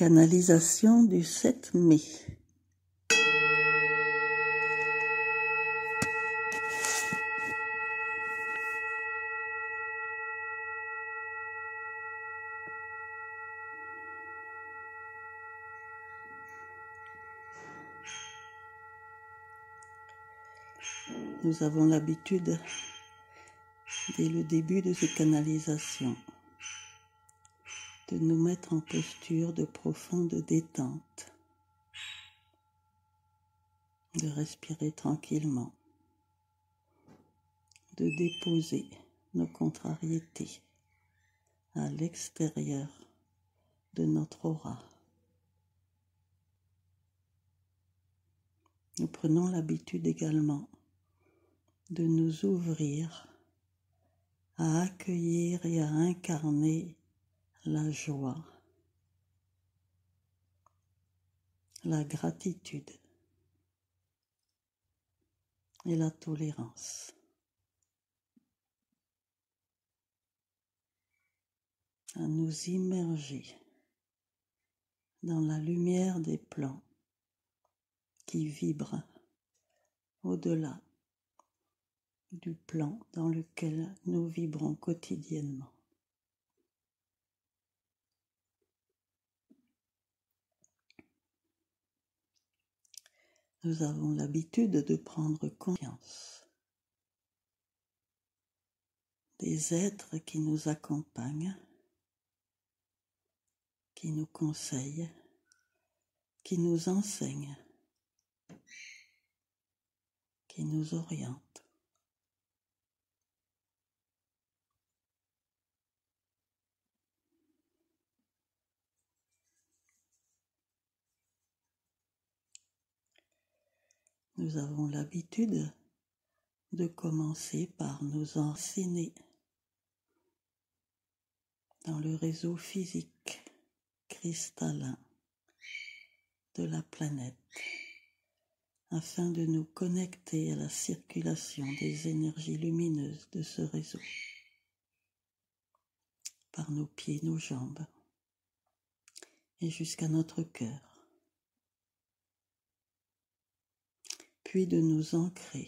Canalisation du 7 mai. Nous avons l'habitude, dès le début de ces canalisations, de nous mettre en posture de profonde détente, de respirer tranquillement, de déposer nos contrariétés à l'extérieur de notre aura. Nous prenons l'habitude également de nous ouvrir à accueillir et à incarner la joie, la gratitude et la tolérance. À nous immerger dans la lumière des plans qui vibrent au-delà du plan dans lequel nous vibrons quotidiennement. Nous avons l'habitude de prendre conscience des êtres qui nous accompagnent, qui nous conseillent, qui nous enseignent, qui nous orientent. Nous avons l'habitude de commencer par nous enraciner dans le réseau physique cristallin de la planète afin de nous connecter à la circulation des énergies lumineuses de ce réseau par nos pieds, nos jambes et jusqu'à notre cœur, puis de nous ancrer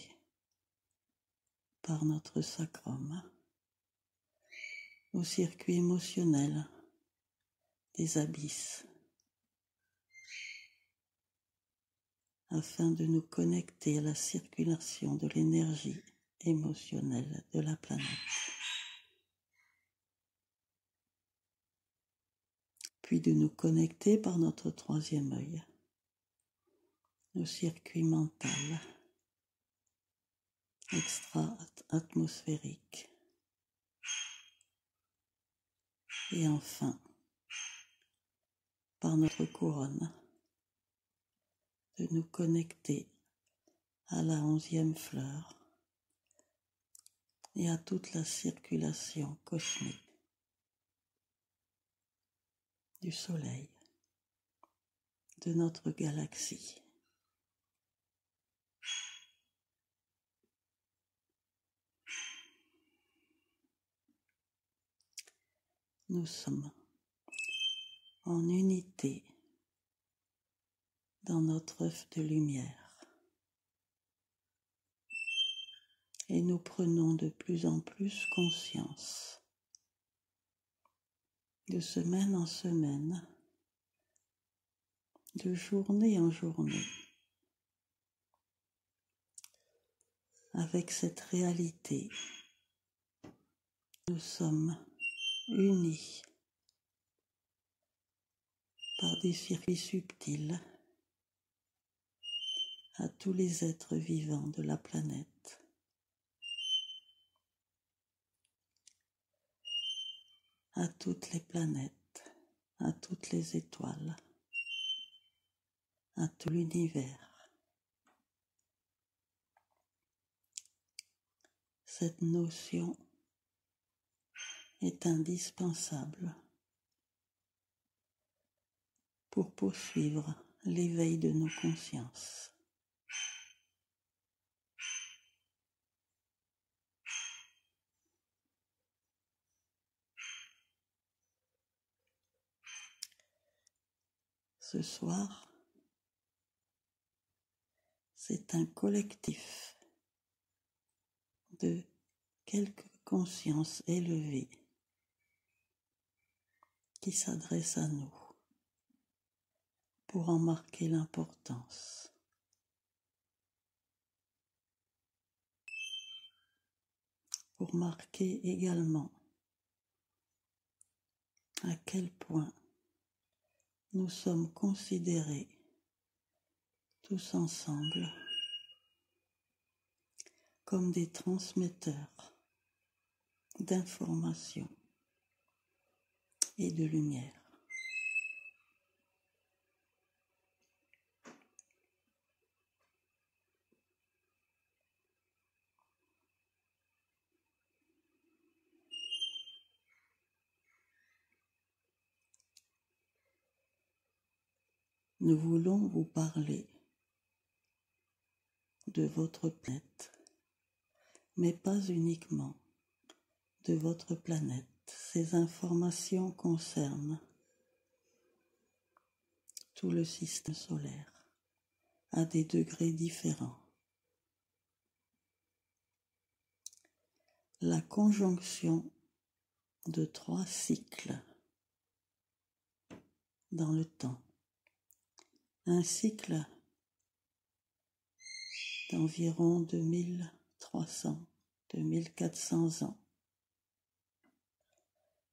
par notre sacrum au circuit émotionnel des abysses afin de nous connecter à la circulation de l'énergie émotionnelle de la planète. Puis de nous connecter par notre troisième œil au circuit mental extra-atmosphérique. Et enfin, par notre couronne, de nous connecter à la 11e fleur et à toute la circulation cosmique du Soleil, de notre galaxie. Nous sommes en unité dans notre œuf de lumière et nous prenons de plus en plus conscience de semaine en semaine, de journée en journée, avec cette réalité. Nous sommes unis par des circuits subtils à tous les êtres vivants de la planète. À toutes les planètes, à toutes les étoiles, à tout l'univers. Cette notion est indispensable pour poursuivre l'éveil de nos consciences. Ce soir, c'est un collectif de quelques consciences élevées qui s'adressent à nous pour en marquer l'importance. Pour marquer également à quel point nous sommes considérés tous ensemble comme des transmetteurs d'informations et de lumière. Nous voulons vous parler de votre planète, mais pas uniquement de votre planète. Ces informations concernent tout le système solaire à des degrés différents. La conjonction de 3 cycles dans le temps. Un cycle d'environ 2300-2400 ans.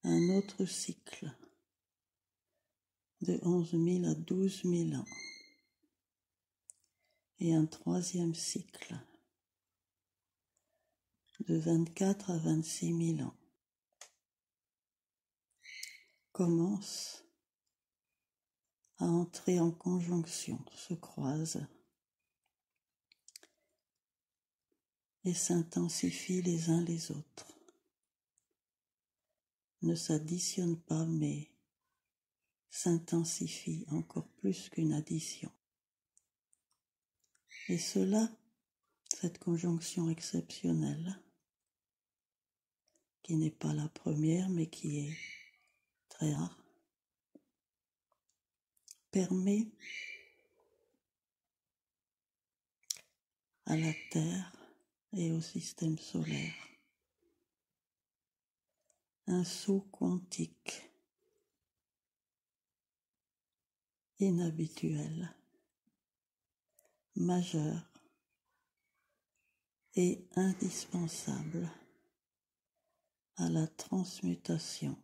Un autre cycle de 11 000 à 12 000 ans. Et un troisième cycle de 24 à 26 000 ans commence à entrer en conjonction, se croisent et s'intensifient les uns les autres. Ne s'additionnent pas, mais s'intensifient encore plus qu'une addition. Et cela, cette conjonction exceptionnelle, qui n'est pas la première, mais qui est très rare, permet à la Terre et au système solaire un saut quantique inhabituel, majeur et indispensable à la transmutation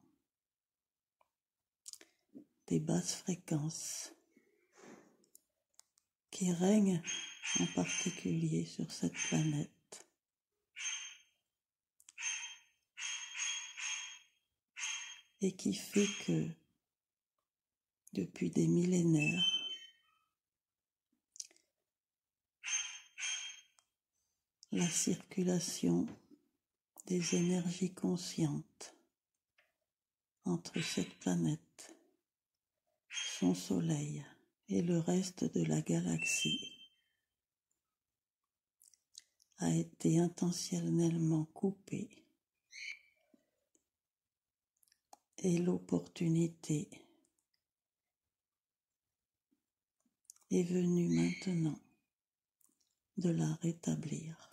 des basses fréquences qui règnent en particulier sur cette planète et qui fait que depuis des millénaires, la circulation des énergies conscientes entre cette planète, son soleil et le reste de la galaxie a été intentionnellement coupée et l'opportunité est venue maintenant de la rétablir,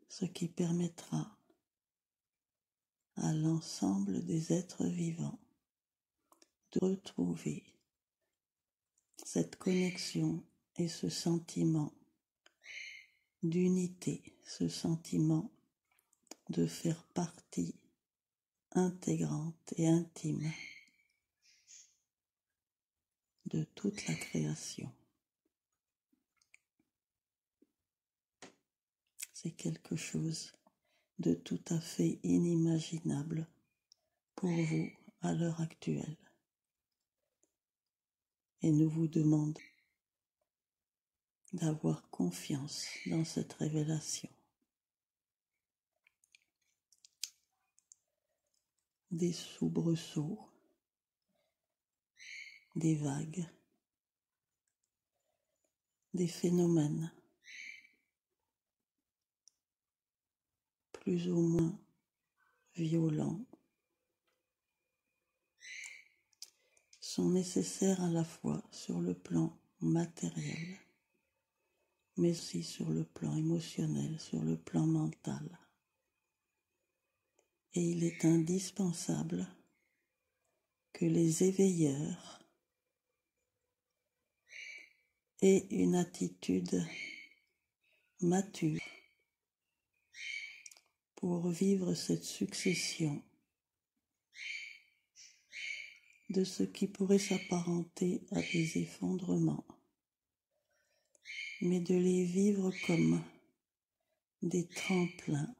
ce qui permettra à l'ensemble des êtres vivants de retrouver cette connexion et ce sentiment d'unité, ce sentiment de faire partie intégrante et intime de toute la création. C'est quelque chose de tout à fait inimaginable pour vous à l'heure actuelle. Et nous vous demandons d'avoir confiance dans cette révélation. Des soubresauts, des vagues, des phénomènes plus ou moins violents sont nécessaires à la fois sur le plan matériel, mais aussi sur le plan émotionnel, sur le plan mental. Et il est indispensable que les éveilleurs aient une attitude mature pour vivre cette succession de ce qui pourrait s'apparenter à des effondrements, mais de les vivre comme des tremplins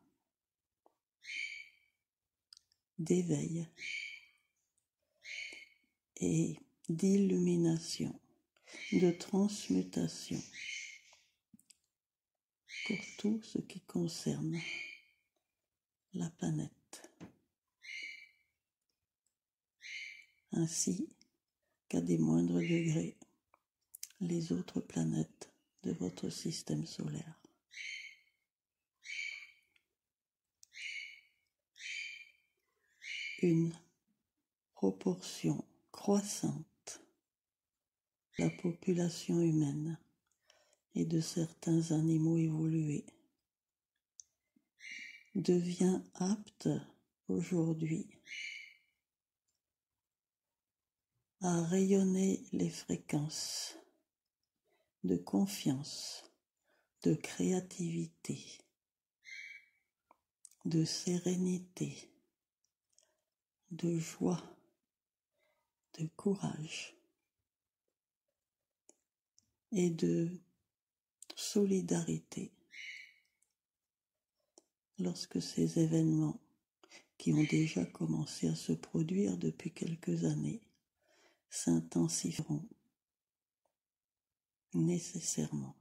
d'éveil et d'illumination, de transmutation pour tout ce qui concerne la planète, ainsi qu'à des moindres degrés les autres planètes de votre système solaire. Une proportion croissante de la population humaine et de certains animaux évolués devient apte aujourd'hui à rayonner les fréquences de confiance, de créativité, de sérénité, de joie, de courage et de solidarité lorsque ces événements qui ont déjà commencé à se produire depuis quelques années s'intensifieront nécessairement.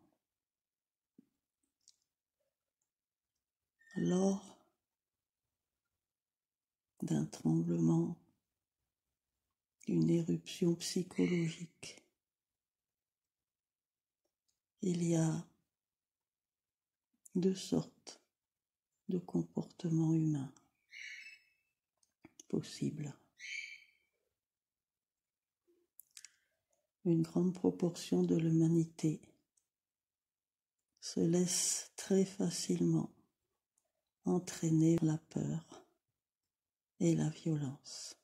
Lors d'un tremblement, d'une éruption psychologique, il y a deux sortes de comportements humains possibles. Une grande proportion de l'humanité se laisse très facilement entraîner la peur et la violence,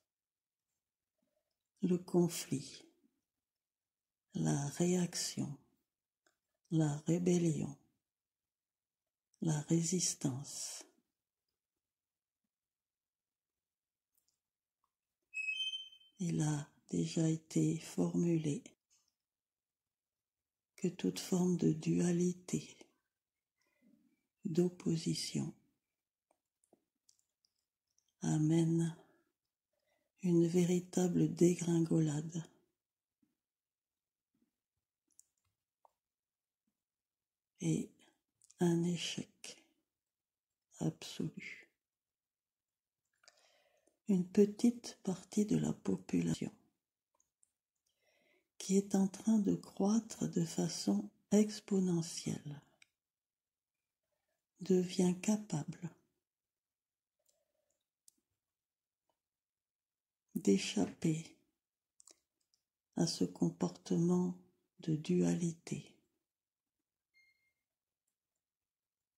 le conflit, la réaction, la rébellion, la résistance. Il a déjà été formulé que toute forme de dualité, d'opposition, amène une véritable dégringolade et un échec absolu. Une petite partie de la population qui est en train de croître de façon exponentielle devient capable d'échapper à ce comportement de dualité.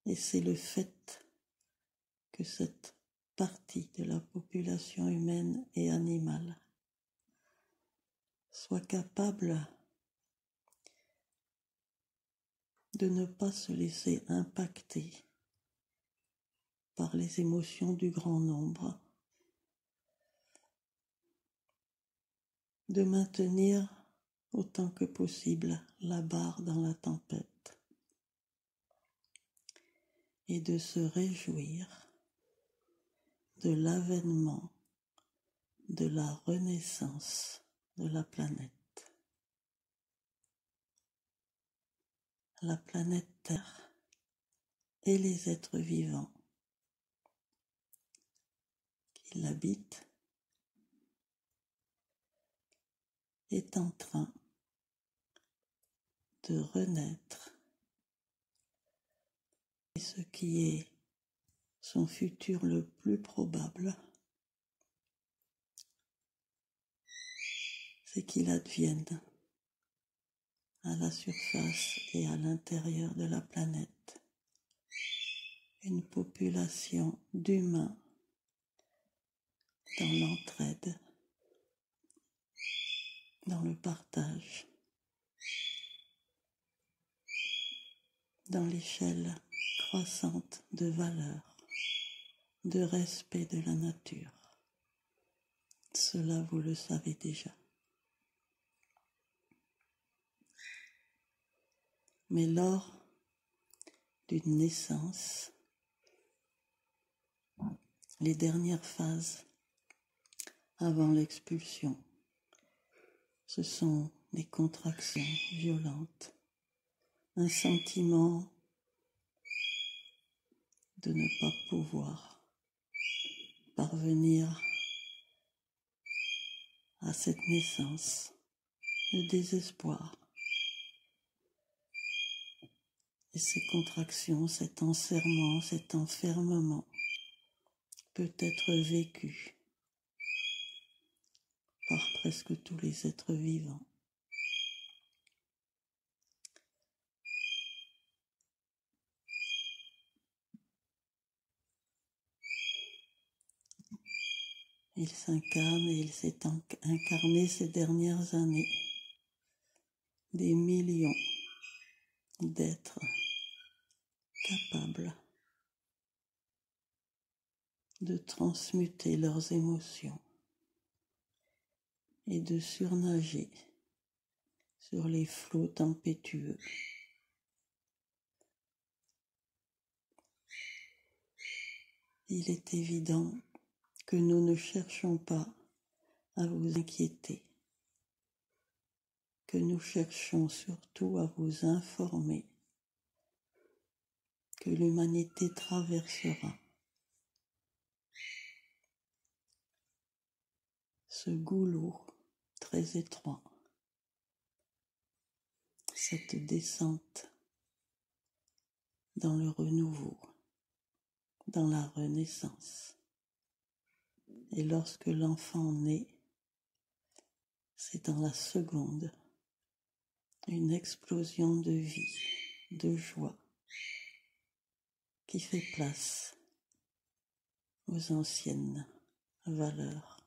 Et c'est le fait que cette partie de la population humaine et animale soit capable de ne pas se laisser impacter par les émotions du grand nombre, de maintenir autant que possible la barre dans la tempête et de se réjouir de l'avènement de la renaissance de la planète. La planète Terre et les êtres vivants qui l'habitent est en train de renaître. Et ce qui est son futur le plus probable, c'est qu'il advienne à la surface et à l'intérieur de la planète une population d'humains dans l'entraide, dans le partage, dans l'échelle croissante de valeurs, de respect de la nature. Cela, vous le savez déjà. Mais lors d'une naissance, les dernières phases avant l'expulsion, ce sont des contractions violentes, un sentiment de ne pas pouvoir parvenir à cette naissance, le désespoir. Et ces contractions, cet enserrement, cet enfermement peut être vécu par presque tous les êtres vivants. Il s'incarne et il s'est incarné ces dernières années. Des millions d'êtres capables de transmuter leurs émotions et de surnager sur les flots tempétueux. Il est évident que nous ne cherchons pas à vous inquiéter, que nous cherchons surtout à vous informer que l'humanité traversera ce goulot très étroit, cette descente dans le renouveau, dans la renaissance. Et lorsque l'enfant naît, c'est dans la seconde une explosion de vie, de joie, qui fait place aux anciennes valeurs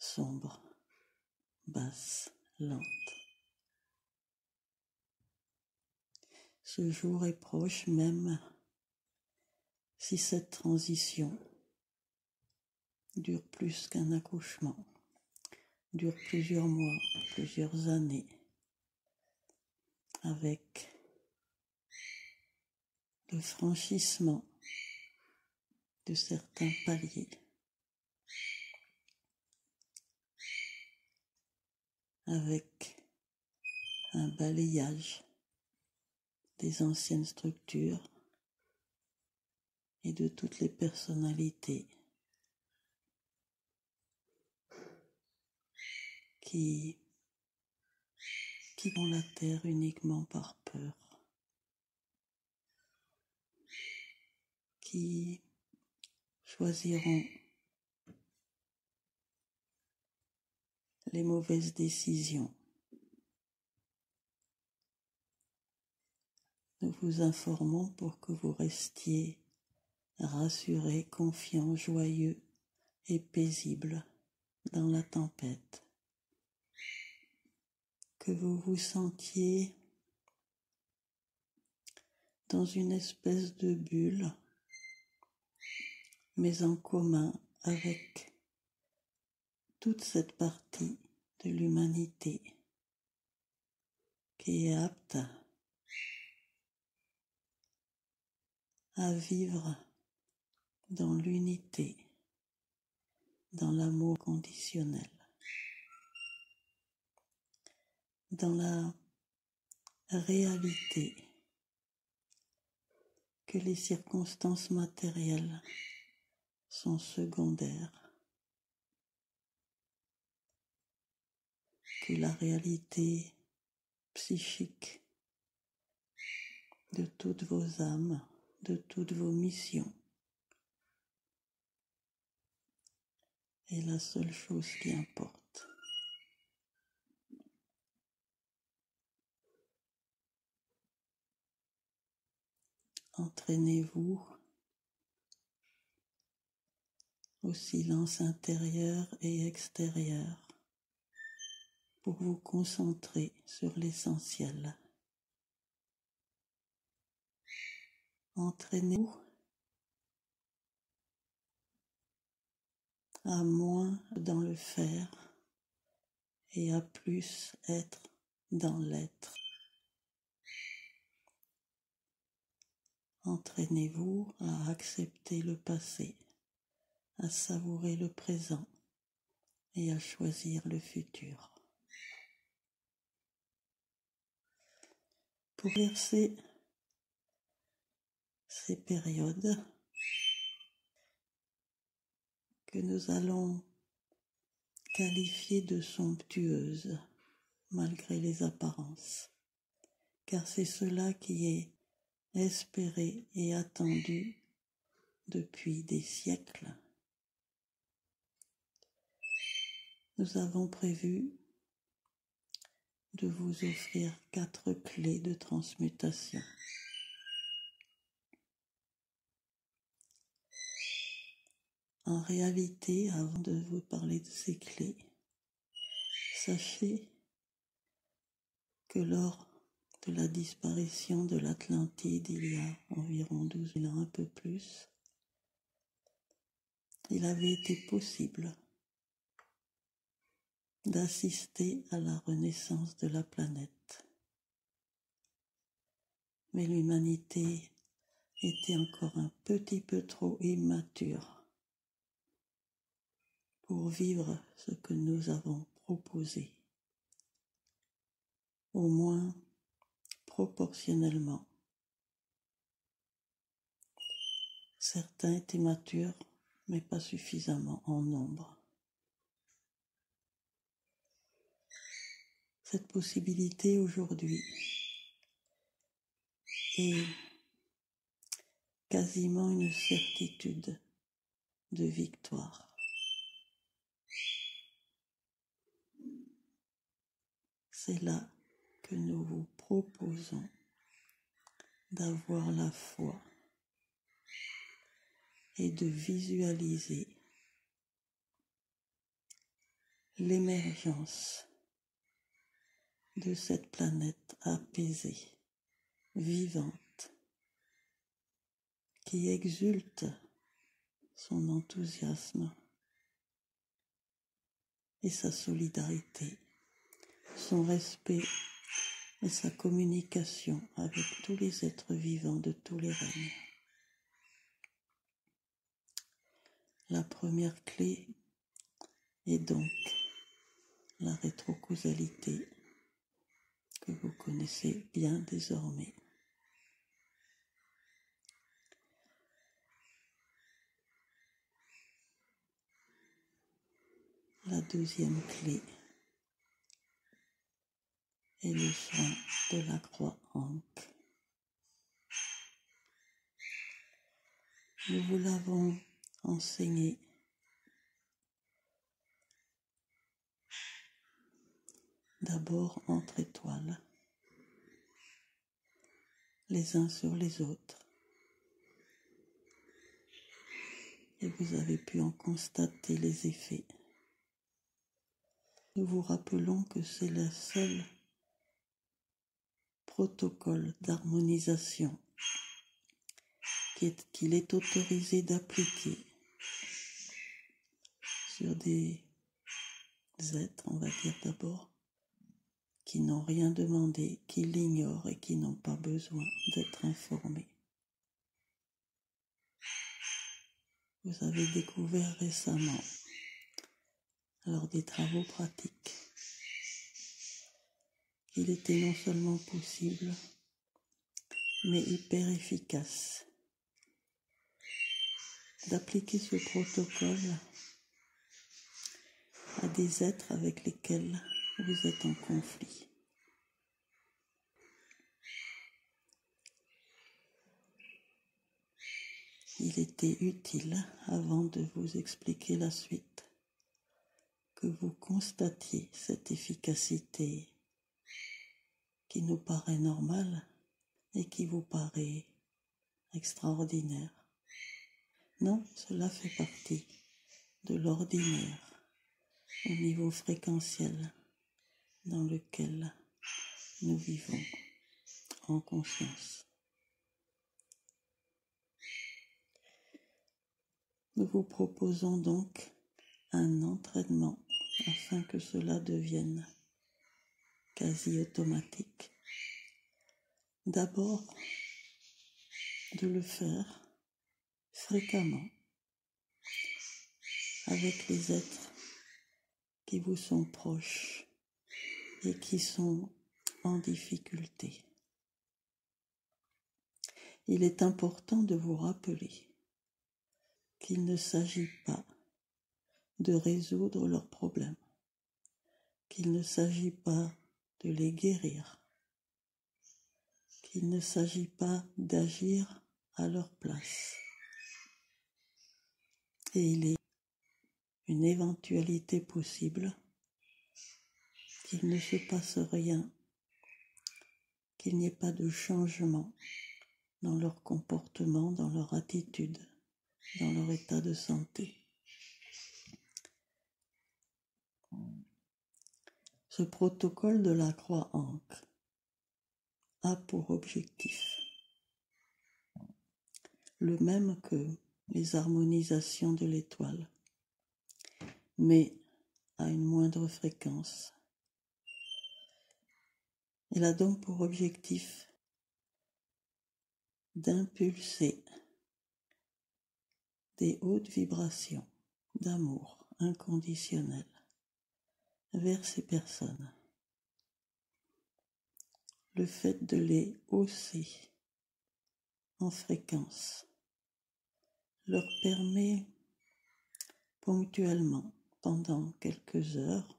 sombres, basses, lentes. Ce jour est proche même si cette transition dure plus qu'un accouchement, dure plusieurs mois, plusieurs années, avec le franchissement de certains paliers, avec un balayage des anciennes structures et de toutes les personnalités qui quittent la terre uniquement par peur, qui choisiront les mauvaises décisions. Nous vous informons pour que vous restiez rassurés, confiants, joyeux et paisibles dans la tempête. Que vous vous sentiez dans une espèce de bulle, mais en commun avec toute cette partie de l'humanité qui est apte à vivre dans l'unité, dans l'amour conditionnel, dans la réalité que les circonstances matérielles sont secondaires, que la réalité psychique de toutes vos âmes, de toutes vos missions est la seule chose qui importe. Entraînez-vous au silence intérieur et extérieur pour vous concentrer sur l'essentiel. Entraînez-vous à moins dans le faire et à plus être dans l'être. Entraînez-vous à accepter le passé, à savourer le présent et à choisir le futur. Pour traverser ces périodes que nous allons qualifier de somptueuses malgré les apparences, car c'est cela qui est espéré et attendu depuis des siècles. Nous avons prévu de vous offrir 4 clés de transmutation. En réalité, avant de vous parler de ces clés, sachez que lors de la disparition de l'Atlantide il y a environ 12 000 ans, un peu plus, il avait été possible d'assister à la renaissance de la planète. Mais l'humanité était encore un petit peu trop immature pour vivre ce que nous avons proposé, au moins proportionnellement. Certains étaient matures, mais pas suffisamment en nombre. Cette possibilité aujourd'hui est quasiment une certitude de victoire. C'est là que nous vous proposons d'avoir la foi et de visualiser l'émergence de cette planète apaisée, vivante, qui exulte son enthousiasme et sa solidarité, son respect et sa communication avec tous les êtres vivants de tous les règnes. La première clé est donc la rétrocausalité que vous connaissez bien désormais. La deuxième clé est le soin de la croix Ankh. Nous vous l'avons enseigné d'abord entre étoiles, les uns sur les autres, et vous avez pu en constater les effets. Nous vous rappelons que c'est le seul protocole d'harmonisation qu'il est autorisé d'appliquer sur des êtres, on va dire d'abord, qui n'ont rien demandé, qui l'ignorent et qui n'ont pas besoin d'être informés. Vous avez découvert récemment, lors des travaux pratiques, qu'il était non seulement possible, mais hyper efficace d'appliquer ce protocole à des êtres avec lesquels vous êtes en conflit. Il était utile, avant de vous expliquer la suite, que vous constatiez cette efficacité qui nous paraît normale et qui vous paraît extraordinaire. Non, cela fait partie de l'ordinaire au niveau fréquentiel dans lequel nous vivons en conscience. Nous vous proposons donc un entraînement afin que cela devienne quasi automatique. D'abord, de le faire fréquemment avec les êtres qui vous sont proches et qui sont en difficulté. Il est important de vous rappeler qu'il ne s'agit pas de résoudre leurs problèmes, qu'il ne s'agit pas de les guérir, qu'il ne s'agit pas d'agir à leur place. Et il est une éventualité possible qu'il ne se passe rien, qu'il n'y ait pas de changement dans leur comportement, dans leur attitude, dans leur état de santé. Ce protocole de la croix ancre a pour objectif le même que les harmonisations de l'étoile, mais à une moindre fréquence. Il a donc pour objectif d'impulser des hautes vibrations d'amour inconditionnel vers ces personnes. Le fait de les hausser en fréquence leur permet ponctuellement, pendant quelques heures,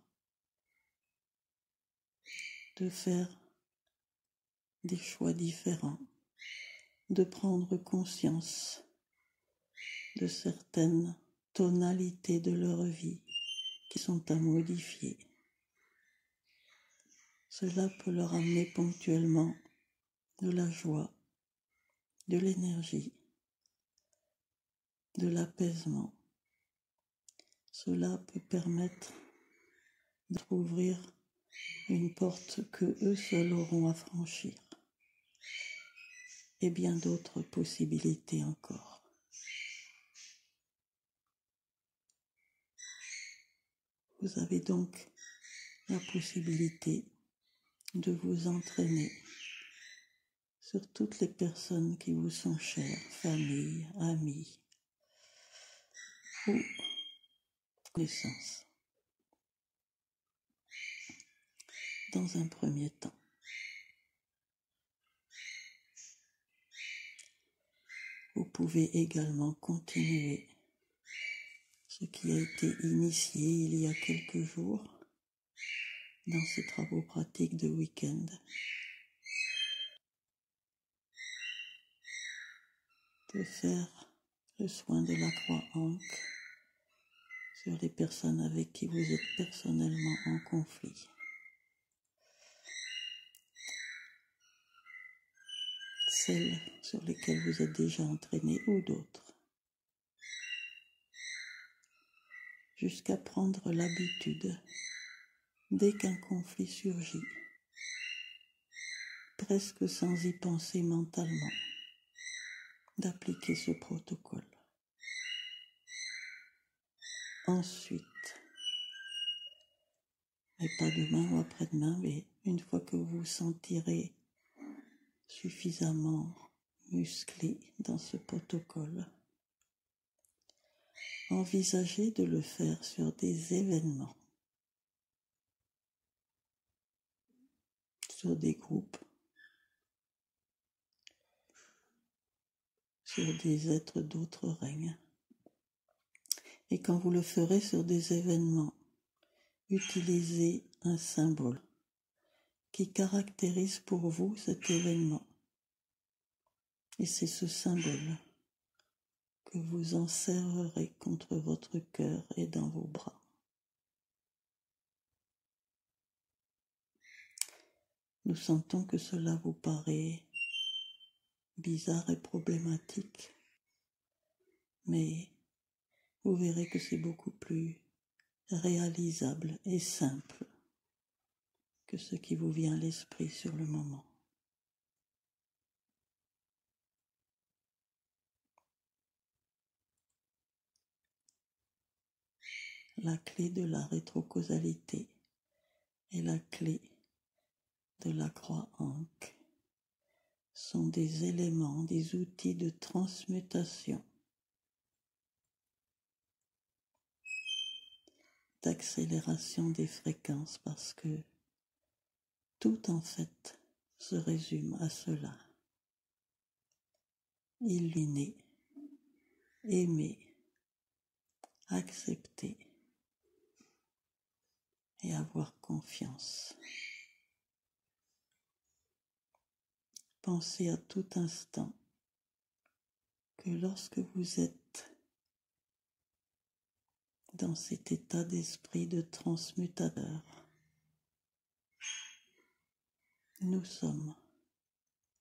de faire des choix différents, de prendre conscience de certaines tonalités de leur vie qui sont à modifier. Cela peut leur amener ponctuellement de la joie, de l'énergie, de l'apaisement. Cela peut permettre d'ouvrir une porte que eux seuls auront à franchir. Et bien d'autres possibilités encore. Vous avez donc la possibilité de vous entraîner sur toutes les personnes qui vous sont chères, famille, amis ou connaissances. Dans un premier temps. Vous pouvez également continuer ce qui a été initié il y a quelques jours dans ces travaux pratiques de week-end. De faire le soin de la croix ancre sur les personnes avec qui vous êtes personnellement en conflit. Celles sur lesquelles vous êtes déjà entraîné ou d'autres. Jusqu'à prendre l'habitude, dès qu'un conflit surgit, presque sans y penser mentalement, d'appliquer ce protocole. Ensuite, mais pas demain ou après-demain, mais une fois que vous vous sentirez suffisamment musclé dans ce protocole, envisagez de le faire sur des événements, sur des groupes, sur des êtres d'autres règnes. Et quand vous le ferez sur des événements, utilisez un symbole qui caractérise pour vous cet événement. Et c'est ce symbole que vous enserrerez contre votre cœur et dans vos bras. Nous sentons que cela vous paraît bizarre et problématique, mais vous verrez que c'est beaucoup plus réalisable et simple que ce qui vous vient à l'esprit sur le moment. La clé de la rétrocausalité et la clé de la croix Ankh sont des éléments, des outils de transmutation, d'accélération des fréquences, parce que tout en fait se résume à cela. Illuminer, aimer, accepter et avoir confiance. Pensez à tout instant que lorsque vous êtes dans cet état d'esprit de transmutateur, nous sommes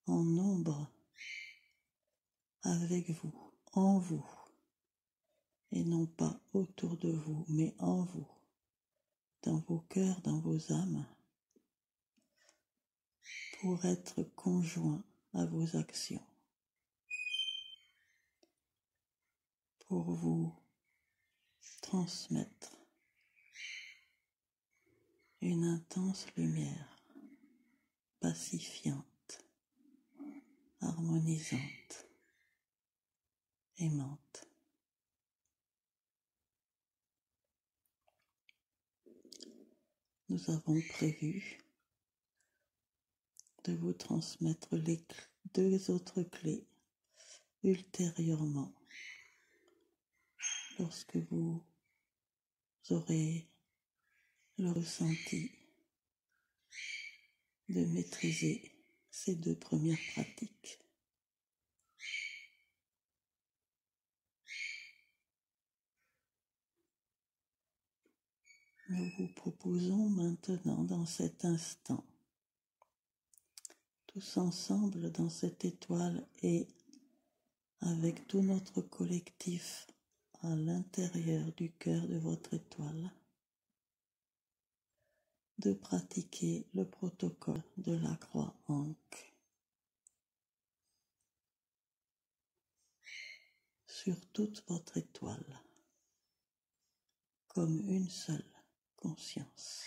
en nombre avec vous, en vous, et non pas autour de vous, mais en vous, dans vos cœurs, dans vos âmes, pour être conjoints à vos actions, pour vous transmettre une intense lumière pacifiante, harmonisante, aimante. Nous avons prévu de vous transmettre les 2 autres clés ultérieurement, lorsque vous aurez le ressenti de maîtriser ces 2 premières pratiques. Nous vous proposons maintenant, dans cet instant, tous ensemble dans cette étoile et avec tout notre collectif à l'intérieur du cœur de votre étoile, de pratiquer le protocole de la croix Ankh sur toute votre étoile, comme une seule conscience.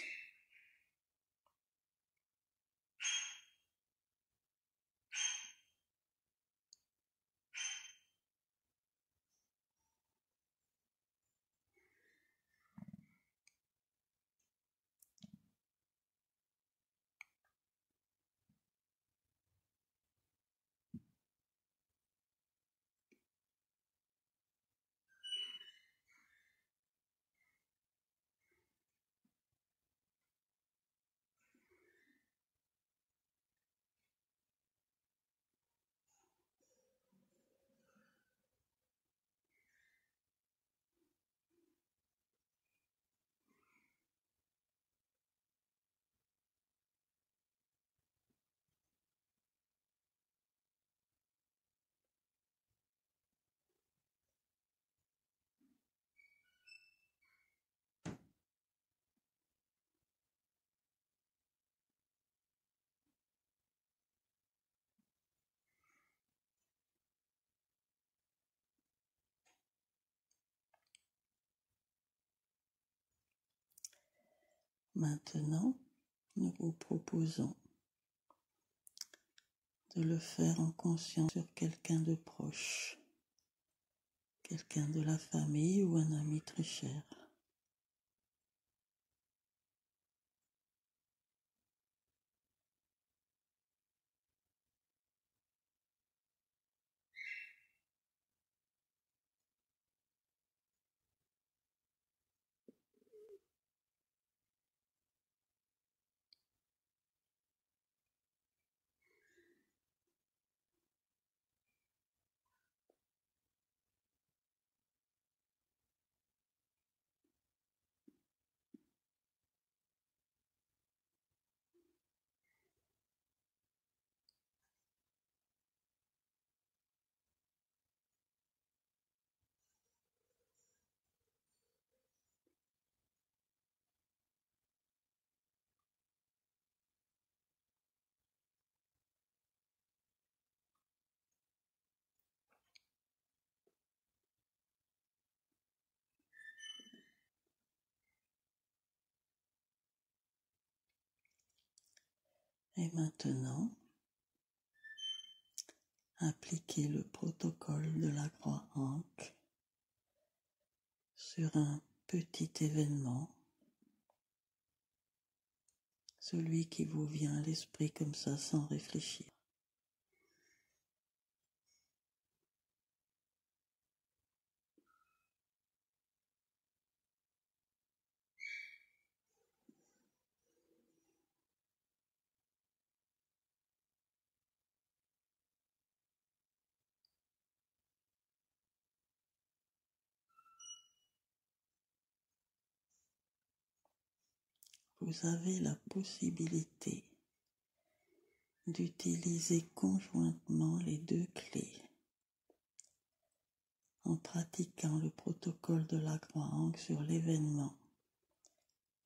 Maintenant, nous vous proposons de le faire en conscience sur quelqu'un de proche, quelqu'un de la famille ou un ami très cher. Et maintenant, appliquez le protocole de la croix Ankh sur un petit événement, celui qui vous vient à l'esprit comme ça sans réfléchir. Vous avez la possibilité d'utiliser conjointement les deux clés en pratiquant le protocole de la croix Ankh sur l'événement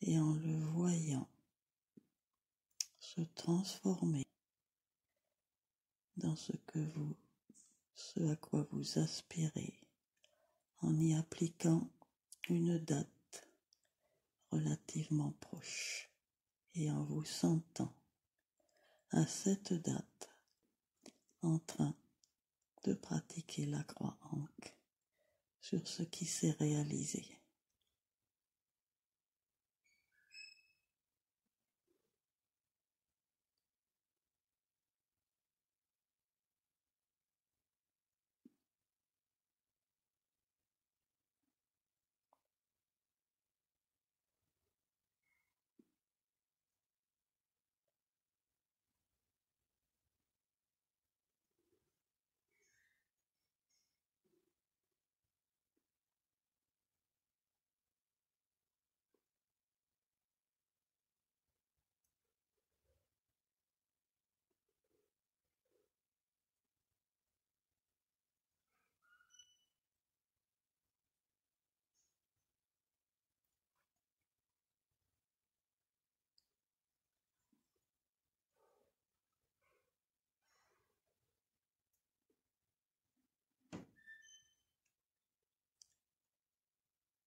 et en le voyant se transformer dans ce à quoi vous aspirez, en y appliquant une date relativement proche et en vous sentant à cette date en train de pratiquer la croix Ankh sur ce qui s'est réalisé.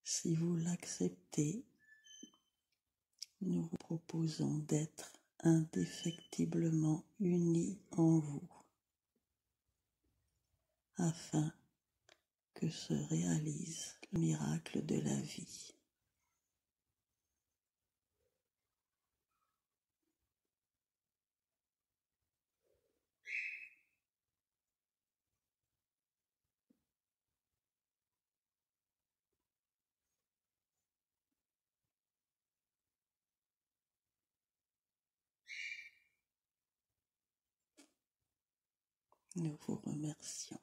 Si vous l'acceptez, nous vous proposons d'être indéfectiblement unis en vous, afin que se réalise le miracle de la vie. Nous vous remercions.